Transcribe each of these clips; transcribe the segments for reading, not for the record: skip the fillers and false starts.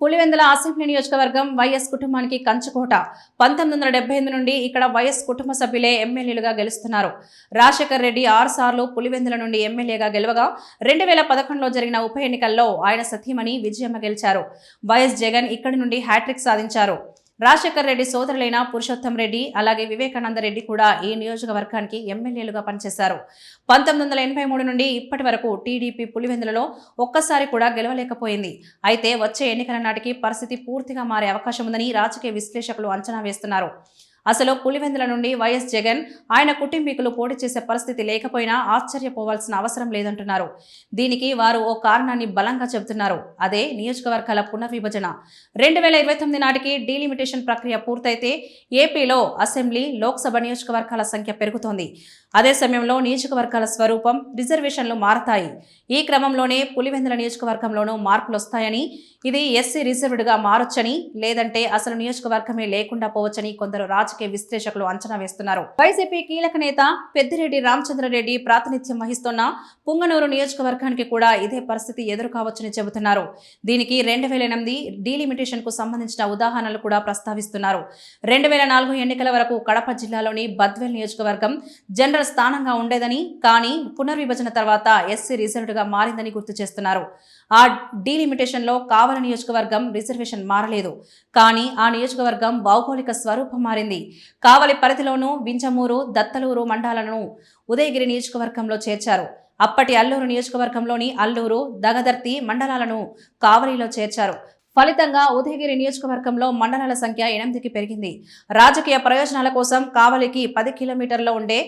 Pulivendula assembly నియోజకవర్గం YS కుటుంబానికి కంచుకోట. 1978 నుండి ఇక్కడ వైఎస్ కుటుంబ సభ్యులే ఎమ్మెల్యేలుగా గెలుస్తున్నారు. రాజశేఖర్ రెడ్డి 6 సార్లు పులివెందుల నుండి ఎమ్మెల్యేగా గెలవగా 2011లో జరిగిన ఉప ఎన్నికల్లో ఆయన సతీమణి విజయమ్మ గెలిచారు. వైఎస్ జగన్ ఇక్కడి నుండి హ్యాట్రిక్ సాధించారు. రాజశేఖర్ రెడ్డి సోదరులైన పురుషోత్తం రెడ్డి అలాగే వివేకానంద రెడ్డి కూడా ఈ నియోజకవర్గానికి ఎమ్మెల్యేలుగా పనిచేశారు. 1983 నుండి ఇప్పటి వరకు టీడీపీ పులివెందులలో ఒక్కసారి కూడా గెలవలేకపోయింది. అయితే వచ్చే ఎన్నికల నాటికి పరిస్థితి పూర్తిగా మారే అవకాశం ఉందని రాజకీయ విశ్లేషకులు అంచనా వేస్తున్నారు. అసలు పులివెందుల నుండి వైఎస్ జగన్ ఆయన కుటుంబీకులు పోటీ చేసే పరిస్థితి లేకపోయినా ఆశ్చర్యపోవాల్సిన అవసరం లేదంటున్నారు. దీనికి వారు ఓ కారణాన్ని బలంగా చెబుతున్నారు. అదే నియోజకవర్గాల పునర్విభజన. 2029 నాటికి డీలిమిటేషన్ ప్రక్రియ పూర్తయితే ఏపీలో అసెంబ్లీ, లోక్సభ నియోజకవర్గాల సంఖ్య పెరుగుతోంది. అదే సమయంలో నియోజకవర్గాల స్వరూపం, రిజర్వేషన్లు మారతాయి. ఈ క్రమంలోనే పులివెందుల నియోజకవర్గంలోనూ మార్పులు వస్తాయని, ఇది ఎస్సీ రిజర్వ్డ్గా మారొచ్చని, లేదంటే అసలు నియోజకవర్గమే లేకుండా పోవచ్చని కొందరు రాజకీయ విశ్లేషకులు అంచనా వేస్తున్నారు. వైసీపీ కీలక నేత పెద్దిరెడ్డి రామచంద్రారెడ్డి ప్రాతినిధ్యం వహిస్తున్న పుంగనూరు నియోజకవర్గానికి కూడా ఇదే పరిస్థితి ఎదురు కావచ్చని చెబుతున్నారు. దీనికి 2008 డీలిమిటేషన్ కు సంబంధించిన ఉదాహరణలు కూడా ప్రస్తావిస్తున్నారు. 2004 ఎన్నికల వరకు కడప జిల్లాలోని బద్వేల్ నియోజకవర్గం జనరల్ స్థానంగా ఉండేదని, కానీ పునర్విభజన తర్వాత ఎస్సీ రిజర్వ్డ్గా మారిందని గుర్తు చేస్తున్నారు. ఆ డీలిమిటేషన్ లో కావలి నియోజకవర్గం రిజర్వేషన్ మారలేదు, కానీ ఆ నియోజకవర్గం భౌగోళిక స్వరూపం మారింది. కావలి పరిధిలోనూ వింజమూరు, దత్తలూరు మండలాలను ఉదయగిరి నియోజకవర్గంలో చేర్చారు. అప్పటి అల్లూరు నియోజకవర్గంలోని అల్లూరు, దగదర్తి మండలాలను కావలిలో చేర్చారు. ఫలితంగా ఉదయగిరి నియోజకవర్గంలో మండలాల సంఖ్య 8కి పెరిగింది. రాజకీయ ప్రయోజనాల కోసం కావలికి 10 కిలోమీటర్లలో ఉండే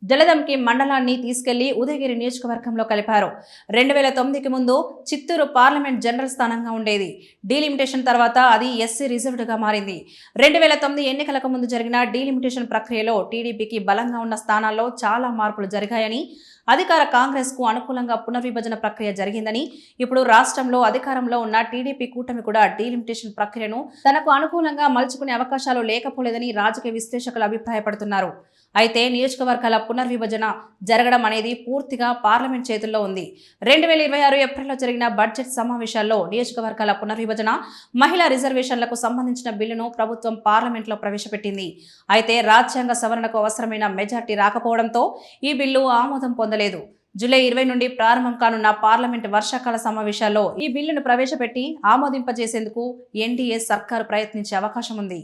జలదంకి మండలాన్ని తీసుకెళ్లి ఉదయగిరి నియోజకవర్గంలో కలిపారు. 2009కి ముందు చిత్తూరు పార్లమెంట్ జనరల్ స్థానంగా ఉండేది. డీలిమిటేషన్ తర్వాత అది ఎస్సీ రిజర్వ్డ్గా మారింది. 2009 ఎన్నికలకు ముందు జరిగిన డీలిమిటేషన్ ప్రక్రియలో టీడీపీకి బలంగా ఉన్న స్థానాల్లో చాలా మార్పులు జరిగాయని, అధికార కాంగ్రెస్ కు అనుకూలంగా పునర్విభజన ప్రక్రియ జరిగిందని, ఇప్పుడు రాష్ట్రంలో అధికారంలో ఉన్న టీడీపీ కూటమి కూడా డీలిమిటేషన్ ప్రక్రియను తనకు అనుకూలంగా మలుచుకునే అవకాశాలు లేకపోలేదని రాజకీయ విశ్లేషకులు అభిప్రాయపడుతున్నారు. అయితే నియోజకవర్గాల పునర్విభజన జరగడం అనేది పూర్తిగా పార్లమెంట్ చేతుల్లో ఉంది. 2026 ఏప్రిల్లో జరిగిన బడ్జెట్ సమావేశాల్లో నియోజకవర్గాల పునర్విభజన, మహిళా రిజర్వేషన్లకు సంబంధించిన బిల్లును ప్రభుత్వం పార్లమెంట్లో ప్రవేశపెట్టింది. అయితే రాజ్యాంగ సవరణకు అవసరమైన మెజార్టీ రాకపోవడంతో ఈ బిల్లు ఆమోదం పొందలేదు. జూలై 20 నుండి ప్రారంభం కానున్న పార్లమెంట్ వర్షాకాల సమావేశాల్లో ఈ బిల్లును ప్రవేశపెట్టి ఆమోదింపజేసేందుకు ఎన్డీఏ సర్కారు ప్రయత్నించే అవకాశం ఉంది.